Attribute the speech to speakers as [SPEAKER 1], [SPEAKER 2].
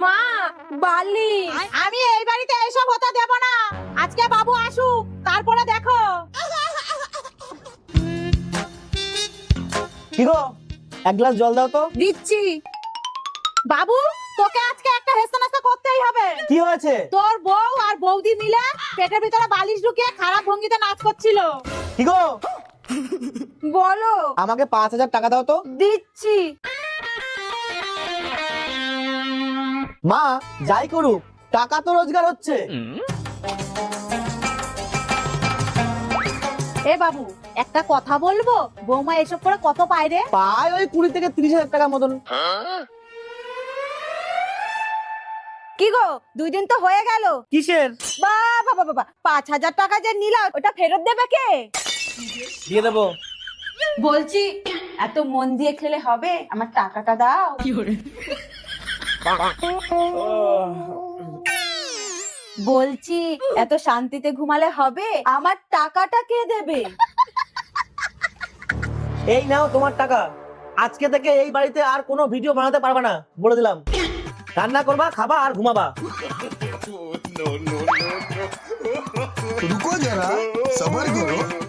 [SPEAKER 1] মা বালি,
[SPEAKER 2] আমি এই বাড়িতে এইসব হতে দেব না। আজকে বাবু আসুক, তারপরে দেখো।
[SPEAKER 3] কি গো, এক গ্লাস জল দাও তো।
[SPEAKER 2] দিচ্ছি। বাবু, তোকে আজকে একটা হেসা করতেই হবে।
[SPEAKER 3] কি হয়েছে?
[SPEAKER 2] তোর বউ আর বৌদি মিলে পেটের ভিতরে বালিশ ঢুকিয়ে খারাপ ভঙ্গিতে নাচ করছিল।
[SPEAKER 3] কি গো,
[SPEAKER 1] বলো।
[SPEAKER 3] আমাকে 5,000 টাকা দাও তো।
[SPEAKER 1] দিচ্ছি।
[SPEAKER 3] মা যাই করুক, টাকা তো রোজগার হচ্ছে।
[SPEAKER 2] এ বাবু, একটা কথা বলবো? বৌমা এসব করে কত পায় রে?
[SPEAKER 3] পায় ওই 20 থেকে 30,000 টাকা মতন।
[SPEAKER 1] কি গো, 2 দিন তো হয়ে গেল।
[SPEAKER 3] কিসের?
[SPEAKER 1] বাবা বাবা বাবা, 5,000 টাকা যে নিলা ওটা ফেরত দেবে কে?
[SPEAKER 3] দিয়ে দেবো।
[SPEAKER 1] বলছি এত মন দিয়ে খেলে হবে, আমার টাকাটা দাও। বলছি এত শান্তিতে ঘুমালে হবে, আমার টাকাটা কে দেবে?
[SPEAKER 3] এই নাও তোমার টাকা। আজকে থেকে এই বাড়িতে আর কোনো ভিডিও বানাতে পারবে না, বলে দিলাম। রান্না করবা, খাবা আর ঘুমাবা।
[SPEAKER 4] रुको जरा, सबर करो।